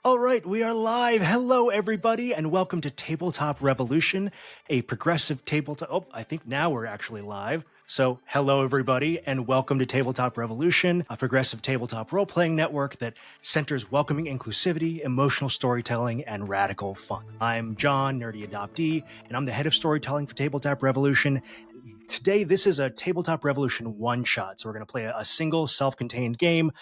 All right, we are live. Hello, everybody, and welcome to Tabletop Revolution, a progressive tabletop. Oh, I think now we're actually live. So, hello, everybody, and welcome to Tabletop Revolution, a progressive tabletop role-playing network that centers welcoming inclusivity, emotional storytelling, and radical fun. I'm John, NerdyAdoptee, and I'm the head of storytelling for Tabletop Revolution. Today, this is a Tabletop Revolution one-shot, so we're going to play a single self-contained game.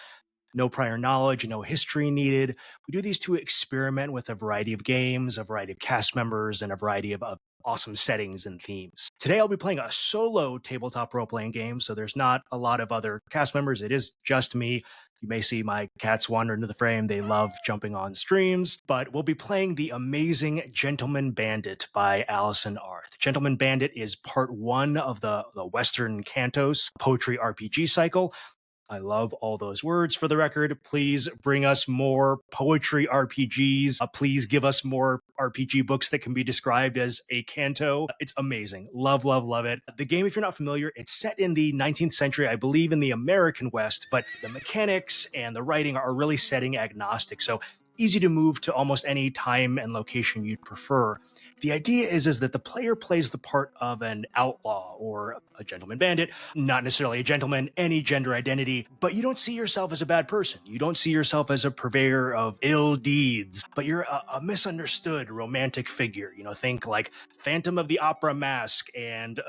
No prior knowledge, no history needed. We do these to experiment with a variety of games, a variety of cast members, and a variety of awesome settings and themes. Today I'll be playing a solo tabletop role-playing game, so there's not a lot of other cast members. It is just me. You may see my cats wander into the frame. They love jumping on streams, but we'll be playing the amazing Gentleman Bandit by Allison Arth. Gentleman Bandit is part one of the Western Cantos poetry RPG cycle. I love all those words. For the record, please bring us more poetry RPGs. Please give us more RPG books that can be described as a canto. It's amazing. Love, love, love it. The game, if you're not familiar, it's set in the 19th century, I believe in the American West, but the mechanics and the writing are really setting agnostic. So easy to move to almost any time and location you'd prefer. The idea is that the player plays the part of an outlaw or a gentleman bandit, not necessarily a gentleman, any gender identity, but you don't see yourself as a bad person. You don't see yourself as a purveyor of ill deeds, but you're a misunderstood romantic figure. You know, think like Phantom of the Opera mask and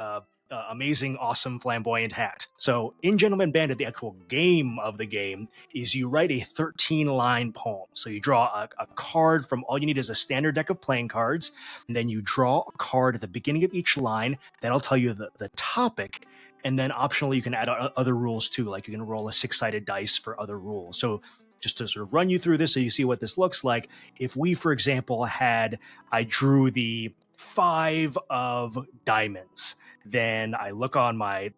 amazing, awesome, flamboyant hat. So in Gentleman Bandit, the actual game of the game is you write a 13-line poem. So you draw a card from, all you need is a standard deck of playing cards, and then you draw a card at the beginning of each line. That'll tell you the topic, and then optionally you can add other rules too, like you can roll a 6-sided dice for other rules. So just to sort of run you through this so you see what this looks like, if we, for example, I drew the 5 of diamonds, then I look on my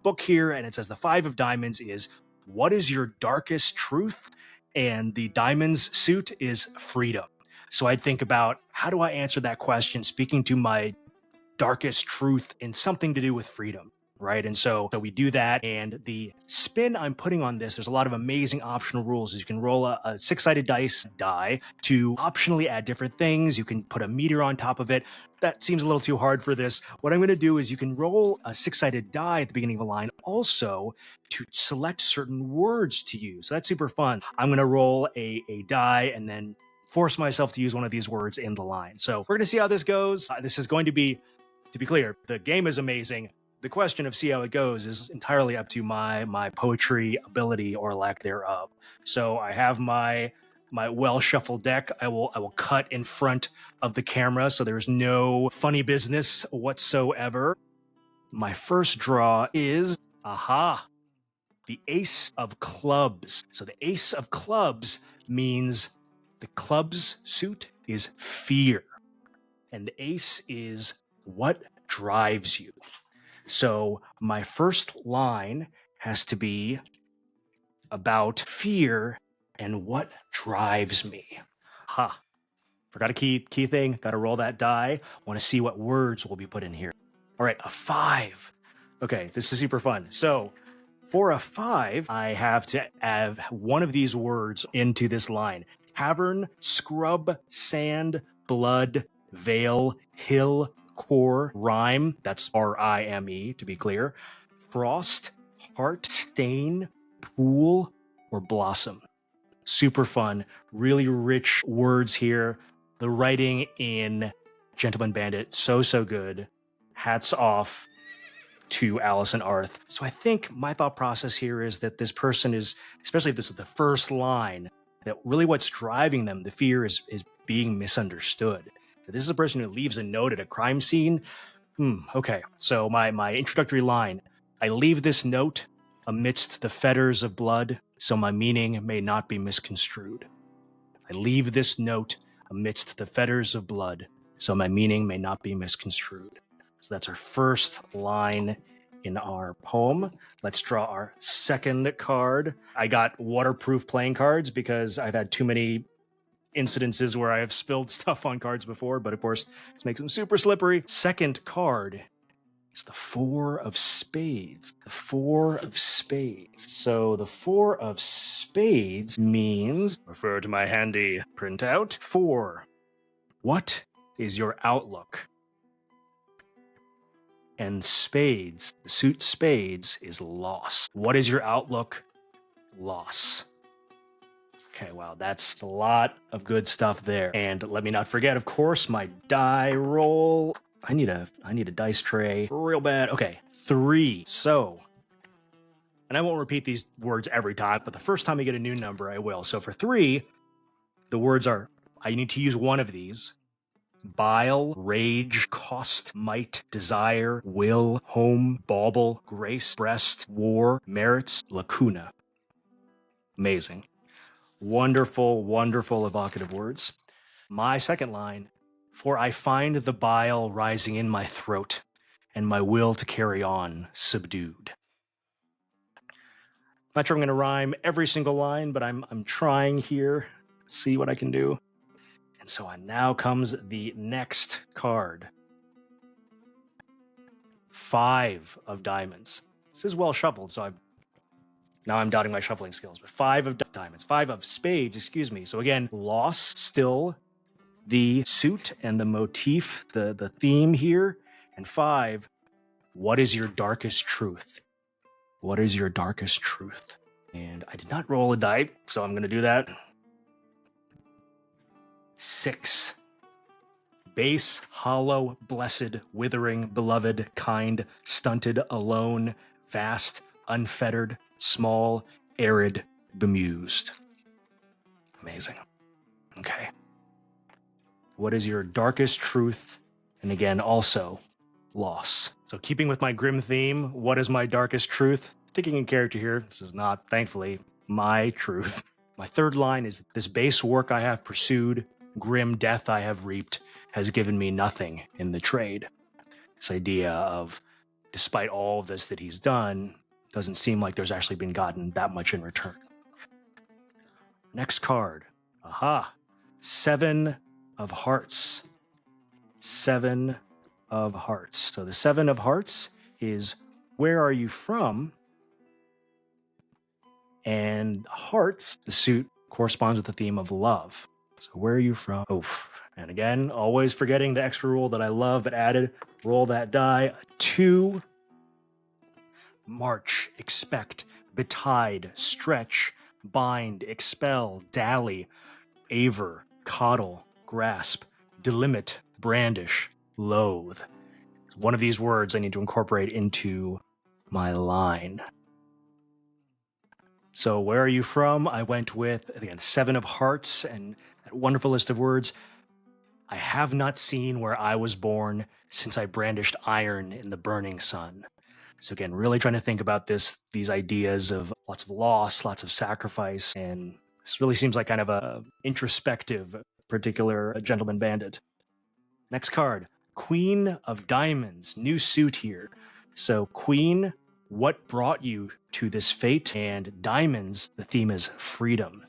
book here and it says the 5 of diamonds is, what is your darkest truth? And the diamonds suit is freedom. So I'd think about, how do I answer that question speaking to my darkest truth in something to do with freedom, right? And so we do that, and the spin I'm putting on this, there's a lot of amazing optional rules. You can roll a 6-sided dice die to optionally add different things. You can put a meter on top of it. That seems a little too hard for this. What I'm going to do is you can roll a 6-sided die at the beginning of a line also to select certain words to use. So that's super fun. I'm going to roll a die and then force myself to use one of these words in the line. So we're going to see how this goes. This is going to be clear, the game is amazing. The question of see how it goes is entirely up to my poetry ability or lack thereof. So I have my well shuffled deck. I will cut in front of the camera so there's no funny business whatsoever. My first draw is the Ace of Clubs. So the Ace of Clubs means the club's suit is fear, and the ace is what drives you. So my first line has to be about fear and what drives me. Forgot a key thing. Got to roll that die. Want to see what words will be put in here. All right, a 5. Okay, this is super fun. So for a 5, I have to add one of these words into this line. Cavern, scrub, sand, blood, veil, hill, core, rhyme, that's R-I-M-E to be clear, frost, heart, stain, pool, or blossom. Super fun, really rich words here. The writing in Gentleman Bandit, so good. Hats off to Allison Arth. So I think my thought process here is that this person is, especially if this is the first line, that really what's driving them, the fear is being misunderstood. This is a person who leaves a note at a crime scene. Okay, so my introductory line, I leave this note amidst the fetters of blood, so my meaning may not be misconstrued. I leave this note amidst the fetters of blood, so my meaning may not be misconstrued. So that's our first line in our poem. Let's draw our second card. I got waterproof playing cards because I've had too many incidences where I have spilled stuff on cards before, but of course, this makes them super slippery. Second card It's the Four of Spades. The Four of Spades. So the Four of Spades means, refer to my handy printout, 4. What is your outlook? And spades, the suit spades, is loss. What is your outlook? Loss. Okay, wow, that's a lot of good stuff there. And let me not forget, of course, my die roll. I need a dice tray real bad. Okay, 3. So, and I won't repeat these words every time, but the first time I get a new number, I will. So for 3, the words are, I need to use one of these. Bile, rage, cost, might, desire, will, home, bauble, grace, breast, war, merits, lacuna. Amazing. Wonderful, wonderful evocative words. My second line, for I find the bile rising in my throat, and my will to carry on subdued. Not sure I'm going to rhyme every single line, but I'm trying here. See what I can do. And so on now comes the next card. 5 of diamonds. This is well shuffled, so now I'm doubting my shuffling skills. But 5 of diamonds. 5 of spades, excuse me. So again, loss, still the suit and the motif, the theme here. And 5, what is your darkest truth? What is your darkest truth? And I did not roll a die, so I'm going to do that. 6. Base, hollow, blessed, withering, beloved, kind, stunted, alone, vast, unfettered, small, arid, bemused. Amazing. Okay. What is your darkest truth? And again, also, loss. So keeping with my grim theme, what is my darkest truth? Thinking in character here, this is not, thankfully, my truth. My third line is, this base work I have pursued, grim death I have reaped, has given me nothing in the trade. This idea of, despite all of this that he's done, doesn't seem like there's actually been gotten that much in return. Next card. Aha. 7 of hearts. 7 of hearts. So the 7 of hearts is, where are you from? And hearts, the suit, corresponds with the theme of love. So where are you from? Oof. And again, always forgetting the extra rule that I love but added. Roll that die. 2. March, expect, betide, stretch, bind, expel, dally, aver, coddle, grasp, delimit, brandish, loathe. One of these words I need to incorporate into my line. So where are you from? I went with, again, 7 of hearts and that wonderful list of words. I have not seen where I was born since I brandished iron in the burning sun. So again, really trying to think about these ideas of lots of loss, lots of sacrifice, and this really seems like kind of a introspective, particular gentleman bandit. Next card, Queen of Diamonds, new suit here. So Queen, what brought you to this fate? And diamonds, the theme is freedom.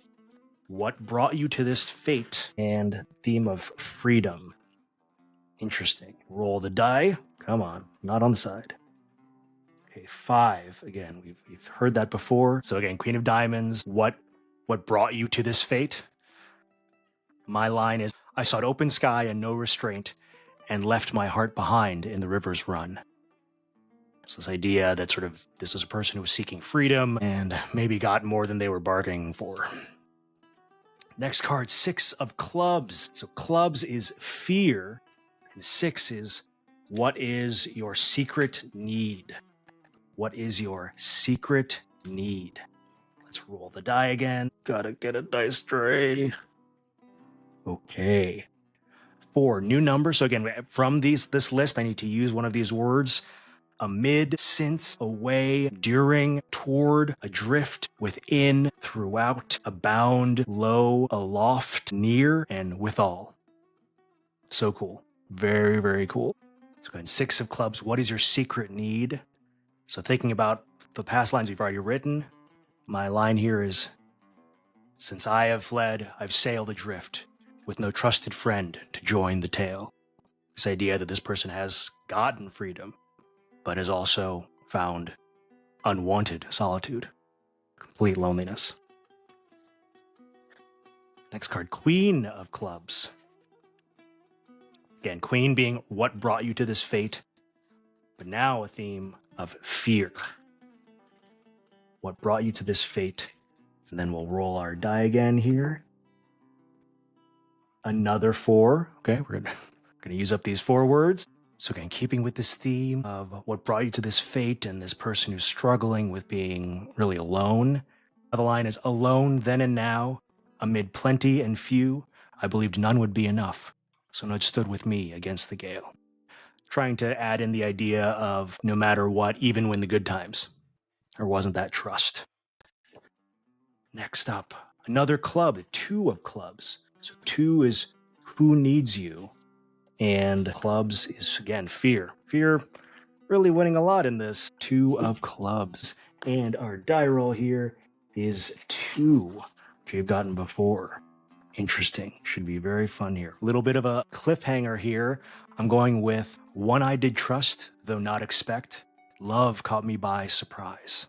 What brought you to this fate? And theme of freedom. Interesting. Roll the die. Come on, not on the side. Okay, 5. Again, we've heard that before. So again, Queen of Diamonds, what brought you to this fate? My line is, I sought open sky and no restraint, and left my heart behind in the river's run. So this idea that sort of this is a person who was seeking freedom and maybe got more than they were bargaining for. Next card, 6 of clubs. So clubs is fear, and 6 is, what is your secret need? What is your secret need? Let's roll the die again. Gotta get a dice tray. Okay. 4, new number. So again, from this list, I need to use one of these words. Amid, since, away, during, toward, adrift, within, throughout, abound, low, aloft, near, and withal. So cool. Very, very cool. So go ahead, 6 of clubs. What is your secret need? So thinking about the past lines we've already written, my line here is, since I have fled, I've sailed adrift, with no trusted friend to join the tale. This idea that this person has gotten freedom, but has also found unwanted solitude, complete loneliness. Next card, Queen of Clubs. Again, Queen being what brought you to this fate, but now a theme of fear. What brought you to this fate? And then we'll roll our die again here. Another 4. Okay, we're gonna use up these 4 words. So again, keeping with this theme of what brought you to this fate and this person who's struggling with being really alone. The line is, alone then and now, amid plenty and few, I believed none would be enough. So none stood with me against the gale. Trying to add in the idea of no matter what, even when the good times. Or wasn't that trust? Next up, another club, 2 of Clubs. So 2 is who needs you. And Clubs is, again, fear. Fear really winning a lot in this. 2 of Clubs. And our die roll here is 2, which you've gotten before. Interesting. Should be very fun here. A little bit of a cliffhanger here. I'm going with one I did trust, though not expect. Love caught me by surprise.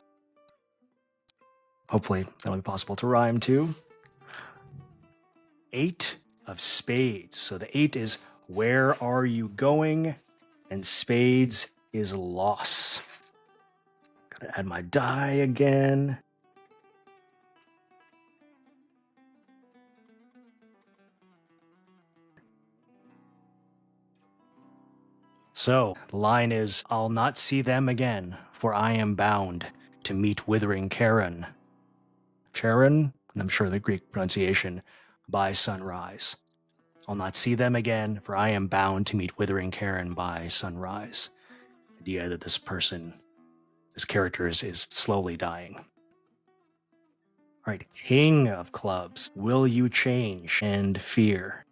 Hopefully that'll be possible to rhyme too. 8 of Spades. So the 8 is where are you going? And Spades is loss. Gotta add my die again. So, the line is, I'll not see them again, for I am bound to meet withering Charon. Charon, and I'm sure the Greek pronunciation, by sunrise. I'll not see them again, for I am bound to meet withering Charon by sunrise. The idea that this person, this character is slowly dying. All right, King of Clubs. Will you change and fear?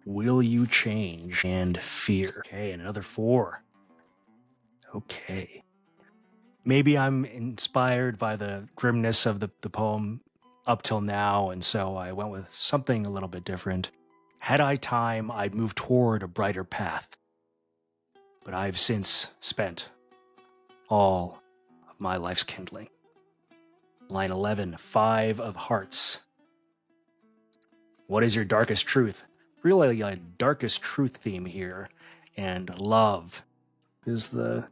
Will you change and fear? Okay, and another 4. Okay. Maybe I'm inspired by the grimness of the poem up till now, and so I went with something a little bit different. Had I time, I'd move toward a brighter path. But I've since spent all of my life's kindling. Line 11, 5 of Hearts. What is your darkest truth? Really a darkest truth theme here, and love is the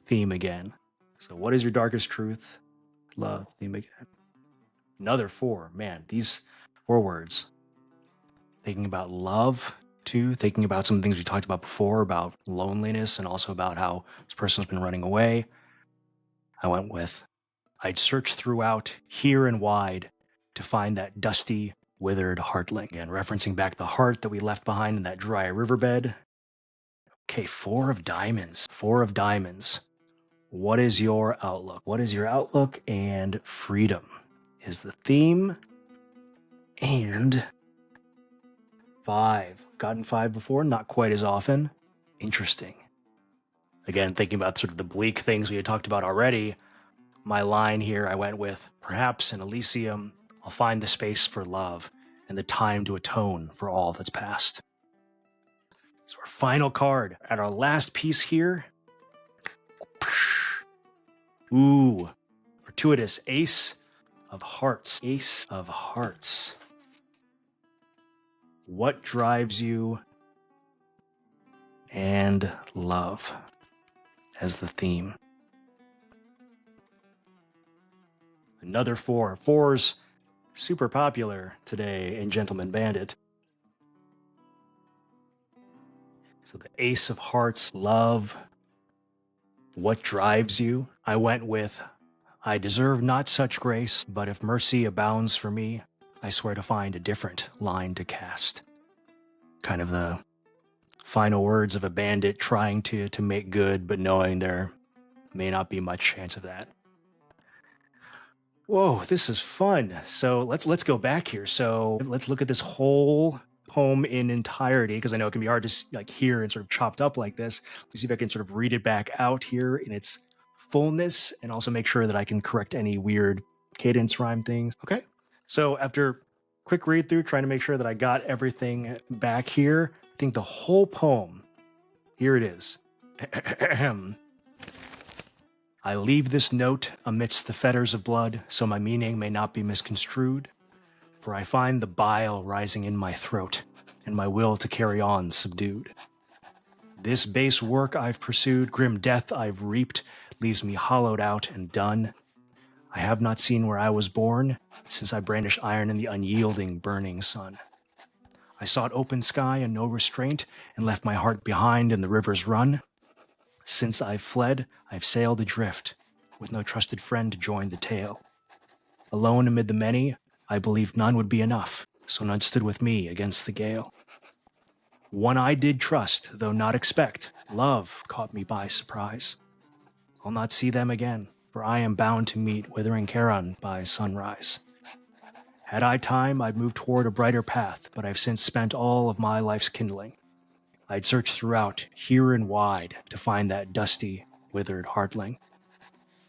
theme again. So what is your darkest truth? Love, theme again. Another 4. Man, these 4 words. Thinking about love, too. Thinking about some things we talked about before, about loneliness, and also about how this person's been running away. I went with, I'd search throughout, here and wide, to find that dusty, withered heartling. And referencing back the heart that we left behind in that dry riverbed. Okay, 4 of Diamonds. 4 of Diamonds. What is your outlook? What is your outlook? And freedom is the theme. And 5. Gotten 5 before, not quite as often. Interesting. Again, thinking about sort of the bleak things we had talked about already, my line here I went with, perhaps in Elysium, I'll find the space for love and the time to atone for all that's past. So our final card at our last piece here. Ooh, fortuitous Ace of Hearts. Ace of Hearts. What drives you? And love as the theme. Another 4. 4's super popular today in Gentleman Bandit. So the Ace of Hearts, love. What drives you? I went with, I deserve not such grace, but if mercy abounds for me, I swear to find a different line to cast. Kind of the final words of a bandit trying to make good, but knowing there may not be much chance of that. Whoa, this is fun. So let's go back here. So let's look at this whole poem in entirety, because I know it can be hard to hear and sort of chopped up like this. Let's see if I can sort of read it back out here in its fullness, and also make sure that I can correct any weird cadence rhyme things. Okay. So after quick read through, trying to make sure that I got everything back here, I think the whole poem, here it is. I leave this note amidst the fetters of blood, so my meaning may not be misconstrued, for I find the bile rising in my throat, and my will to carry on subdued. This base work I've pursued, grim death I've reaped, leaves me hollowed out and done. I have not seen where I was born, since I brandish iron in the unyielding, burning sun. I sought open sky and no restraint, and left my heart behind in the river's run. Since I've fled, I've sailed adrift, with no trusted friend to join the tale. Alone amid the many, I believed none would be enough, so none stood with me against the gale. One I did trust, though not expect, love caught me by surprise. I'll not see them again, for I am bound to meet withering Charon by sunrise. Had I time, I'd move toward a brighter path, but I've since spent all of my life's kindling. I'd search throughout, here and wide, to find that dusty, withered heartling.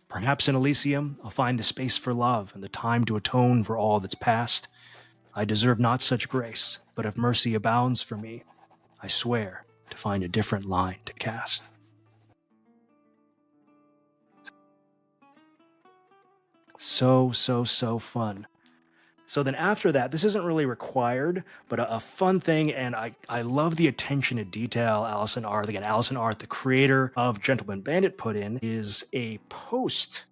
Perhaps in Elysium, I'll find the space for love and the time to atone for all that's past. I deserve not such grace, but if mercy abounds for me, I swear to find a different line to cast. So fun. So then after that, this isn't really required, but a fun thing, and I love the attention to detail Allison Arth. Again, Allison Arth, the creator of Gentleman Bandit, put in, is a post-game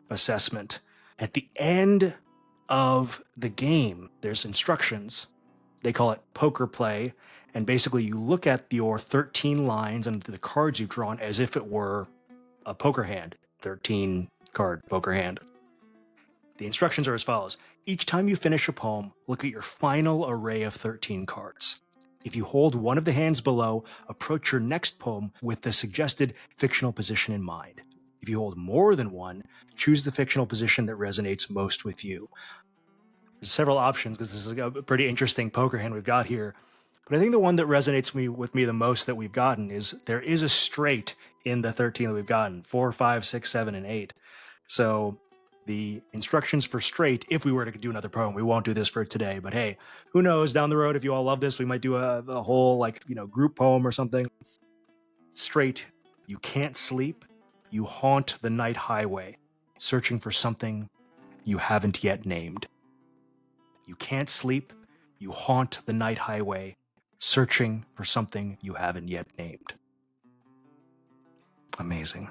assessment. At the end of the game, there's instructions. They call it poker play, and basically you look at your 13 lines and the cards you've drawn as if it were a poker hand, 13-card poker hand. The instructions are as follows. Each time you finish a poem, look at your final array of 13 cards. If you hold one of the hands below, approach your next poem with the suggested fictional position in mind. If you hold more than one, choose the fictional position that resonates most with you. There's several options because this is a pretty interesting poker hand we've got here. But I think the one that resonates with me the most that we've gotten is there is a straight in the 13 that we've gotten, 4, 5, 6, 7, and 8. So the instructions for straight, if we were to do another poem, we won't do this for today, but hey, who knows, down the road, if you all love this, we might do a whole group poem or something. Straight, you can't sleep, you haunt the night highway, searching for something you haven't yet named. You can't sleep, you haunt the night highway, searching for something you haven't yet named. Amazing.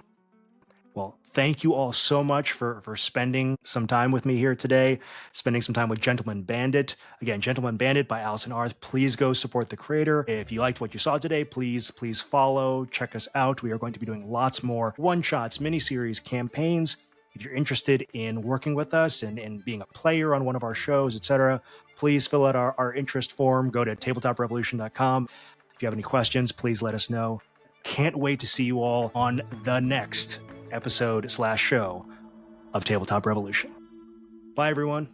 Well, thank you all so much for spending some time with me here today, spending some time with Gentleman Bandit. Again, Gentleman Bandit by Allison Arth. Please go support the creator. If you liked what you saw today, please follow, check us out. We are going to be doing lots more one-shots, miniseries, campaigns. If you're interested in working with us and being a player on one of our shows, etc., please fill out our interest form. Go to tabletoprevolution.com. If you have any questions, please let us know. Can't wait to see you all on the next episode/show of Tabletop Revolution. Bye, everyone.